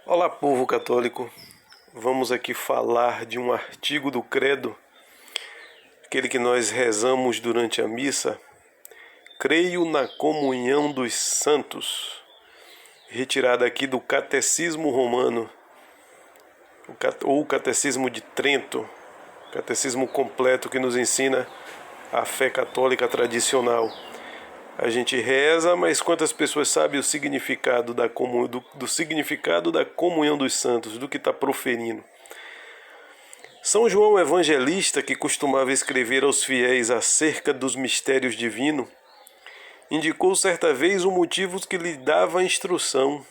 Olá, povo católico. Vamos aqui falar de um artigo do Credo, aquele que nós rezamos durante a missa. Creio na comunhão dos santos, retirada aqui do Catecismo Romano, ou o Catecismo de Trento, catecismo completo que nos ensina a fé católica tradicional. A gente reza, mas quantas pessoas sabem o significado do significado da comunhão dos santos, do que está proferindo? São João Evangelista, que costumava escrever aos fiéis acerca dos mistérios divinos, indicou certa vez o motivo que lhe dava a instrução,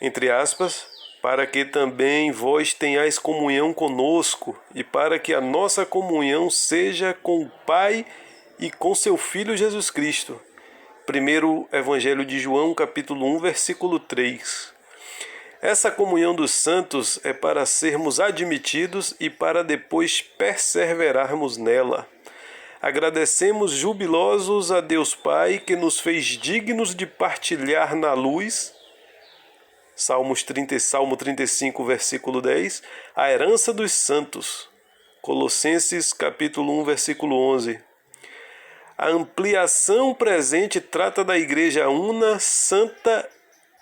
entre aspas, para que também vós tenhais comunhão conosco, e para que a nossa comunhão seja com o Pai e com seu Filho Jesus Cristo. Primeiro Evangelho de João, capítulo 1, versículo 3. Essa comunhão dos santos é para sermos admitidos e para depois perseverarmos nela. Agradecemos jubilosos a Deus Pai, que nos fez dignos de partilhar na luz, Salmo 35, versículo 10, a herança dos santos. Colossenses, capítulo 1, versículo 11. A ampliação presente trata da Igreja una, santa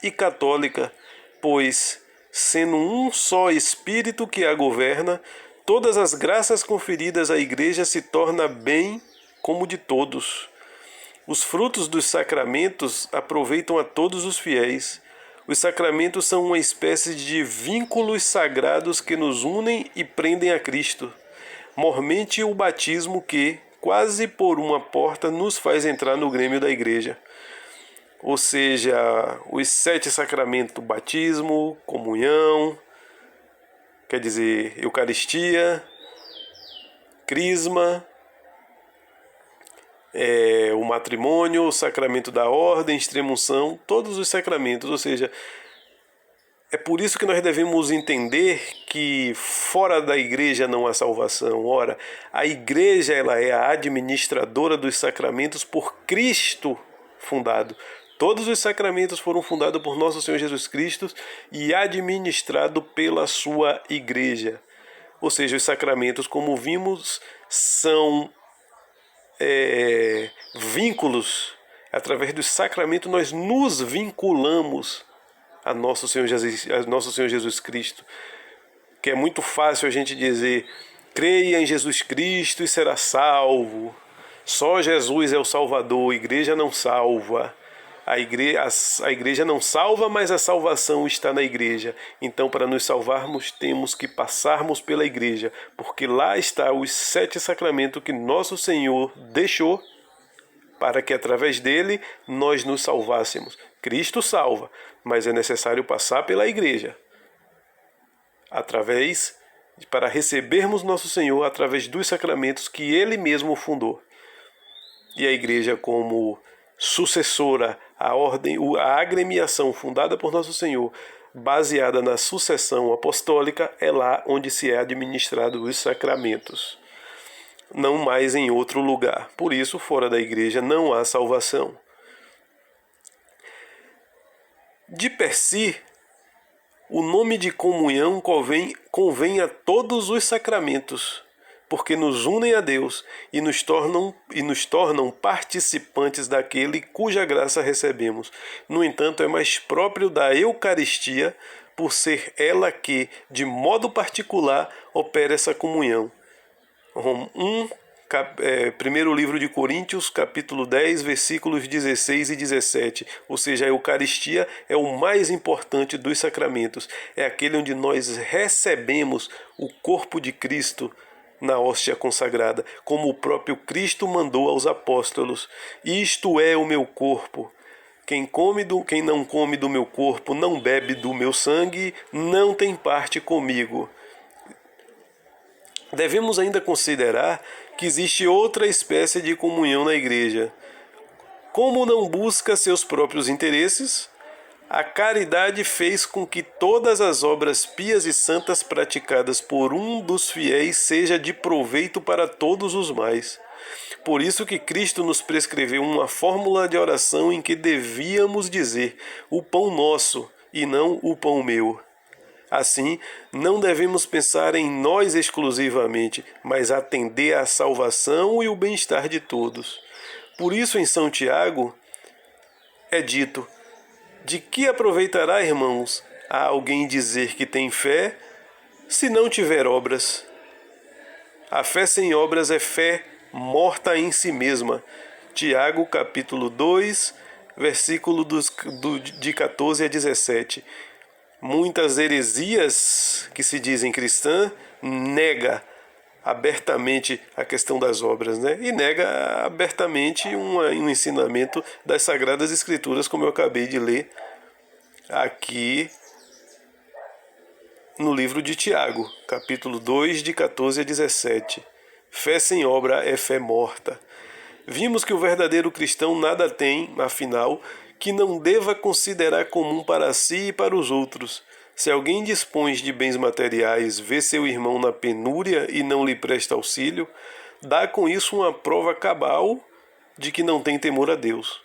e católica, pois, sendo um só Espírito que a governa, todas as graças conferidas à Igreja se tornam bem como de todos. Os frutos dos sacramentos aproveitam a todos os fiéis. Os sacramentos são uma espécie de vínculos sagrados que nos unem e prendem a Cristo. Mormente o batismo que, quase por uma porta, nos faz entrar no grêmio da Igreja. Ou seja, os 7 sacramentos: batismo, comunhão, quer dizer, Eucaristia, crisma, o matrimônio, o sacramento da ordem, extrema-unção, todos os sacramentos. Ou seja, é por isso que nós devemos entender que fora da igreja não há salvação. Ora, a igreja ela é a administradora dos sacramentos por Cristo fundado. Todos os sacramentos foram fundados por nosso Senhor Jesus Cristo e administrados pela sua igreja. Ou seja, os sacramentos, como vimos, são vínculos. Através dos sacramentos nós nos vinculamos a nosso Senhor Jesus Cristo. Que é muito fácil a gente dizer: creia em Jesus Cristo e será salvo. Só Jesus é o Salvador, a igreja não salva. A igreja não salva, mas a salvação está na igreja. Então, para nos salvarmos, temos que passarmos pela igreja, porque lá está os 7 sacramentos que nosso Senhor deixou para que através dele nós nos salvássemos. Cristo salva, mas é necessário passar pela igreja, para recebermos nosso Senhor através dos sacramentos que ele mesmo fundou. E a igreja, como sucessora, a agremiação fundada por nosso Senhor, baseada na sucessão apostólica, é lá onde se é administrado os sacramentos, não mais em outro lugar. Por isso, fora da igreja não há salvação. De per si, o nome de comunhão convém a todos os sacramentos, porque nos unem a Deus e nos tornam participantes daquele cuja graça recebemos. No entanto, é mais próprio da Eucaristia, por ser ela que, de modo particular, opera essa comunhão. Primeiro livro de Coríntios, capítulo 10, versículos 16 e 17. Ou seja, a Eucaristia é o mais importante dos sacramentos. É aquele onde nós recebemos o corpo de Cristo na hóstia consagrada, como o próprio Cristo mandou aos apóstolos: isto é o meu corpo. Quem não come do meu corpo, não bebe do meu sangue, não tem parte comigo. Devemos ainda considerar que existe outra espécie de comunhão na igreja. Como não busca seus próprios interesses, a caridade fez com que todas as obras pias e santas praticadas por um dos fiéis seja de proveito para todos os mais. Por isso que Cristo nos prescreveu uma fórmula de oração em que devíamos dizer: o pão nosso, e não o pão meu. Assim, não devemos pensar em nós exclusivamente, mas atender à salvação e o bem-estar de todos. Por isso, em São Tiago, é dito: de que aproveitará, irmãos, a alguém dizer que tem fé, se não tiver obras? A fé sem obras é fé morta em si mesma. Tiago, capítulo 2, versículo de 14 a 17. Muitas heresias que se dizem cristã nega abertamente a questão das obras, né? E nega abertamente um ensinamento das Sagradas Escrituras, como eu acabei de ler aqui no livro de Tiago, capítulo 2, de 14 a 17. Fé sem obra é fé morta. Vimos que o verdadeiro cristão nada tem, afinal, que não deva considerar comum para si e para os outros. Se alguém dispõe de bens materiais, vê seu irmão na penúria e não lhe presta auxílio, dá com isso uma prova cabal de que não tem temor a Deus.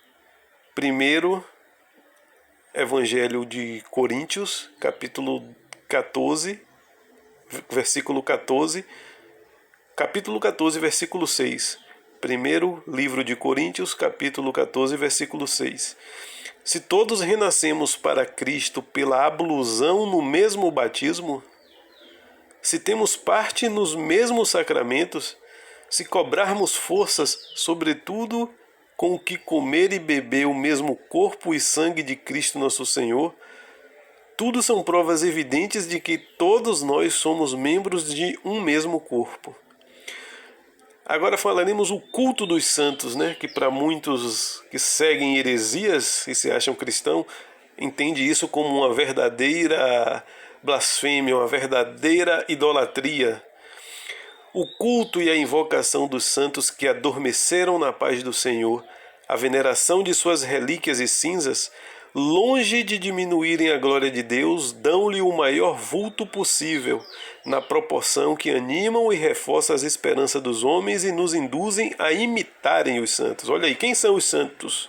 Primeiro Evangelho de Coríntios, capítulo 14, versículo 14, capítulo 14, versículo 6. Primeiro livro de Coríntios, capítulo 14, versículo 6. Se todos renascemos para Cristo pela ablusão no mesmo batismo, se temos parte nos mesmos sacramentos, se cobrarmos forças, sobretudo com o que comer e beber o mesmo corpo e sangue de Cristo nosso Senhor, tudo são provas evidentes de que todos nós somos membros de um mesmo corpo. Agora falaremos o culto dos santos, né? Que para muitos que seguem heresias e se acham cristão, entende isso como uma verdadeira blasfêmia, uma verdadeira idolatria. O culto e a invocação dos santos que adormeceram na paz do Senhor, a veneração de suas relíquias e cinzas, longe de diminuírem a glória de Deus, dão-lhe o maior vulto possível, na proporção que animam e reforçam as esperanças dos homens e nos induzem a imitarem os santos. Olha aí, quem são os santos?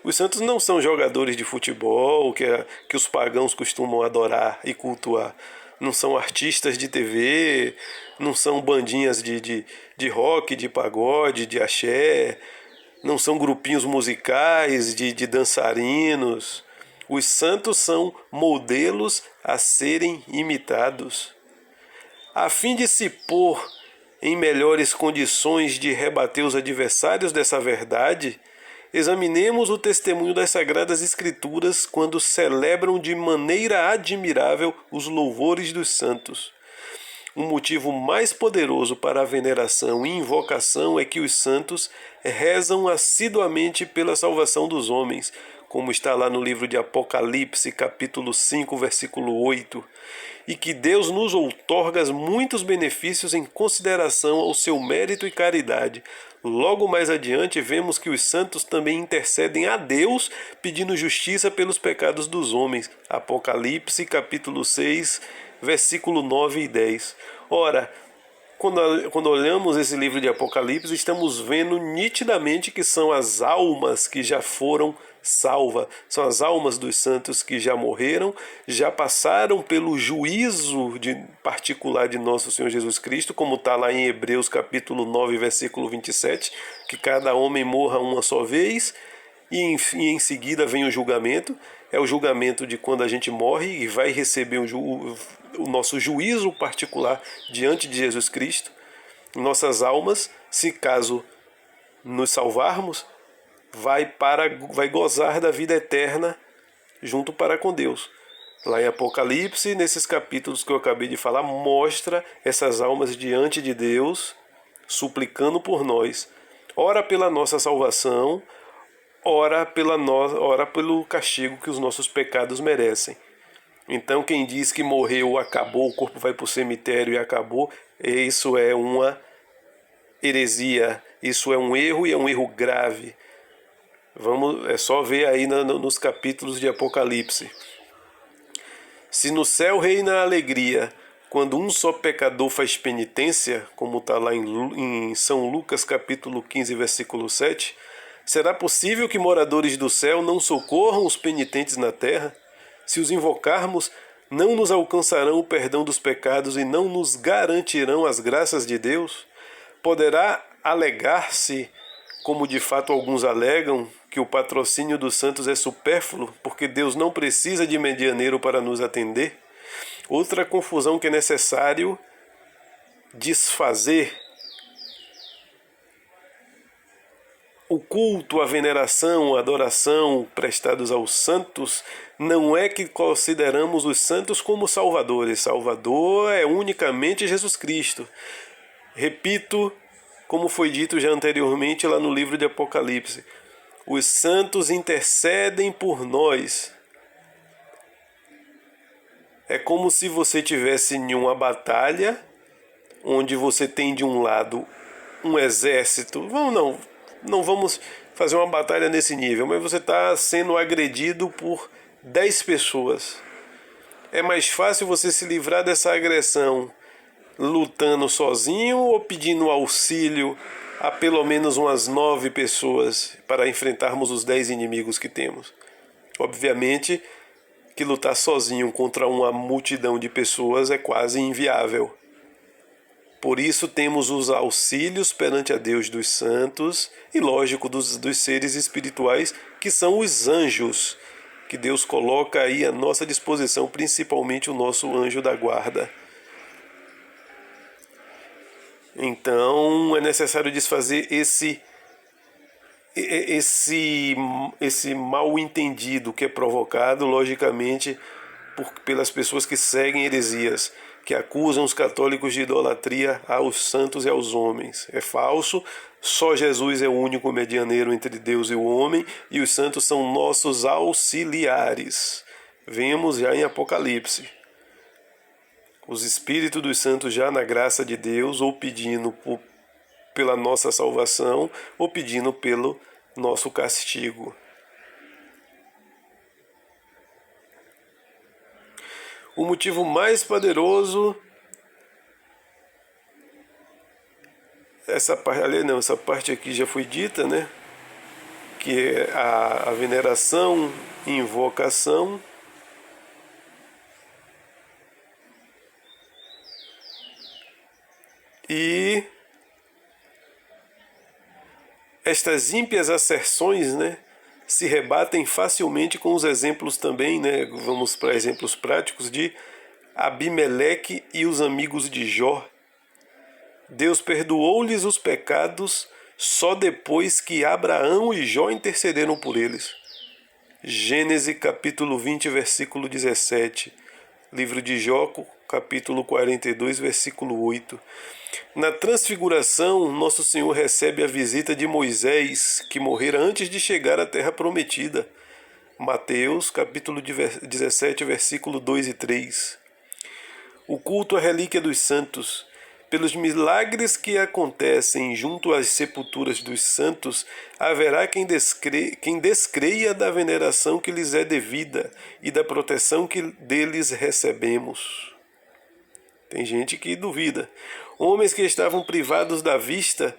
Os santos não são jogadores de futebol que os pagãos costumam adorar e cultuar. Não são artistas de TV, não são bandinhas de rock, de pagode, de axé, não são grupinhos musicais de dançarinos. Os santos são modelos a serem imitados. A fim de se pôr em melhores condições de rebater os adversários dessa verdade, examinemos o testemunho das Sagradas Escrituras quando celebram de maneira admirável os louvores dos santos. Um motivo mais poderoso para a veneração e invocação é que os santos rezam assiduamente pela salvação dos homens, como está lá no livro de Apocalipse, capítulo 5, versículo 8, e que Deus nos outorga muitos benefícios em consideração ao seu mérito e caridade. Logo mais adiante, vemos que os santos também intercedem a Deus, pedindo justiça pelos pecados dos homens. Apocalipse, capítulo 6, versículo 9 e 10. Ora, quando olhamos esse livro de Apocalipse, estamos vendo nitidamente que são as almas que já foram salvas, são as almas dos santos que já morreram, já passaram pelo juízo particular de nosso Senhor Jesus Cristo, como está lá em Hebreus capítulo 9, versículo 27, que cada homem morra uma só vez, e em seguida vem o julgamento. É o julgamento de quando a gente morre e vai receber o nosso juízo particular diante de Jesus Cristo. Nossas almas, se caso nos salvarmos, vai gozar da vida eterna junto para com Deus. Lá em Apocalipse, nesses capítulos que eu acabei de falar, mostra essas almas diante de Deus, suplicando por nós, ora pela nossa salvação, ora pelo castigo que os nossos pecados merecem. Então quem diz que morreu, acabou, o corpo vai para o cemitério e acabou, isso é uma heresia, isso é um erro e é um erro grave. É só ver aí nos capítulos de Apocalipse. Se no céu reina a alegria, quando um só pecador faz penitência, como está lá em São Lucas capítulo 15, versículo 7, será possível que moradores do céu não socorram os penitentes na terra? Se os invocarmos, não nos alcançarão o perdão dos pecados e não nos garantirão as graças de Deus? Poderá alegar-se, como de fato alguns alegam, que o patrocínio dos santos é supérfluo, porque Deus não precisa de medianeiro para nos atender? Outra confusão que é necessário desfazer: o culto, a veneração, a adoração prestados aos santos, não é que consideramos os santos como salvadores. Salvador é unicamente Jesus Cristo. Repito, como foi dito já anteriormente lá no livro de Apocalipse, os santos intercedem por nós. É como se você tivesse em uma batalha, onde você tem de um lado um exército. Não vamos fazer uma batalha nesse nível, mas você está sendo agredido por 10 pessoas. É mais fácil você se livrar dessa agressão lutando sozinho ou pedindo auxílio a pelo menos umas 9 pessoas para enfrentarmos os 10 inimigos que temos? Obviamente que lutar sozinho contra uma multidão de pessoas é quase inviável. Por isso temos os auxílios perante a Deus dos santos e, lógico, dos seres espirituais, que são os anjos, que Deus coloca aí à nossa disposição, principalmente o nosso anjo da guarda. Então é necessário desfazer esse mal entendido que é provocado, logicamente, pelas pessoas que seguem heresias, que acusam os católicos de idolatria aos santos e aos homens. É falso, só Jesus é o único medianeiro entre Deus e o homem, e os santos são nossos auxiliares. Vemos já em Apocalipse os espíritos dos santos já na graça de Deus, ou pedindo pela nossa salvação, ou pedindo pelo nosso castigo. O motivo mais poderoso, essa parte aqui já foi dita, né? Que é a veneração e invocação. E estas ímpias asserções, né, se rebatem facilmente com os exemplos também, né? Vamos para exemplos práticos de Abimeleque e os amigos de Jó. Deus perdoou-lhes os pecados só depois que Abraão e Jó intercederam por eles. Gênesis capítulo 20, versículo 17. Livro de Jó, capítulo 42, versículo 8. Na transfiguração, Nosso Senhor recebe a visita de Moisés, que morrera antes de chegar à terra prometida. Mateus, capítulo 17, versículo 2 e 3. O culto à relíquia dos santos. Pelos milagres que acontecem junto às sepulturas dos santos, haverá quem descreia da veneração que lhes é devida e da proteção que deles recebemos. Tem gente que duvida. Homens que estavam privados da vista,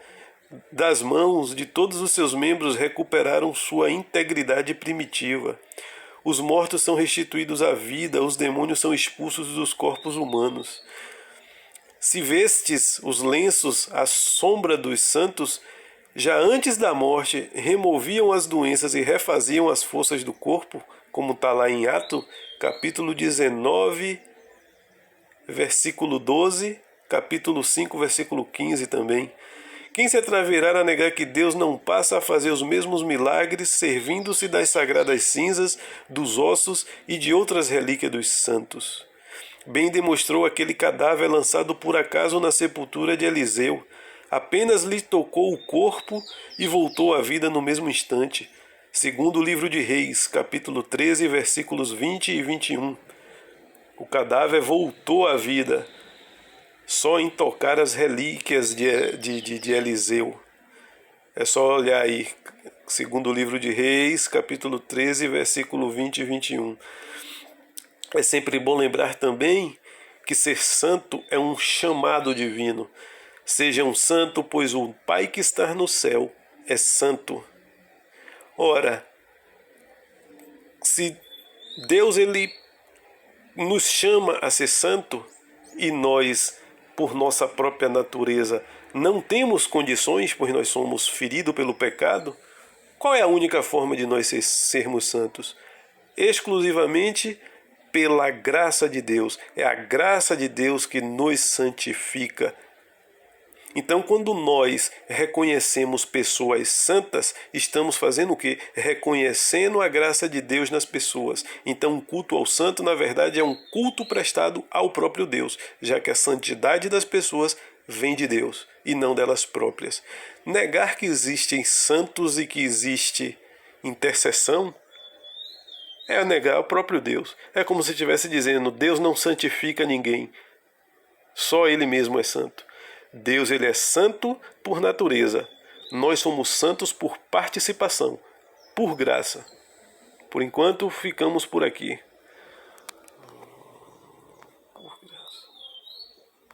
das mãos, de todos os seus membros, recuperaram sua integridade primitiva. Os mortos são restituídos à vida, os demônios são expulsos dos corpos humanos. Se vestes os lenços à sombra dos santos, já antes da morte removiam as doenças e refaziam as forças do corpo, como está lá em Atos, capítulo 19, versículo 12, capítulo 5, versículo 15 também. Quem se atreverá a negar que Deus não passa a fazer os mesmos milagres, servindo-se das sagradas cinzas, dos ossos e de outras relíquias dos santos? Bem demonstrou aquele cadáver lançado por acaso na sepultura de Eliseu. Apenas lhe tocou o corpo e voltou à vida no mesmo instante. Segundo o livro de Reis, capítulo 13, versículos 20 e 21. O cadáver voltou à vida só em tocar as relíquias de Eliseu. É só olhar aí, segundo o livro de Reis, capítulo 13, versículo 20 e 21. É sempre bom lembrar também que ser santo é um chamado divino. Seja um santo, pois o Pai que está no céu é santo. Ora, se Deus ele nos chama a ser santo e nós, por nossa própria natureza, não temos condições, pois nós somos feridos pelo pecado, qual é a única forma de nós sermos santos? Exclusivamente pela graça de Deus. É a graça de Deus que nos santifica. Então, quando nós reconhecemos pessoas santas, estamos fazendo o quê? Reconhecendo a graça de Deus nas pessoas. Então, o culto ao santo, na verdade, é um culto prestado ao próprio Deus, já que a santidade das pessoas vem de Deus e não delas próprias. Negar que existem santos e que existe intercessão é negar o próprio Deus. É como se estivesse dizendo: Deus não santifica ninguém, só Ele mesmo é santo. Deus, ele é santo por natureza. Nós somos santos por participação, por graça. Por enquanto, ficamos por aqui.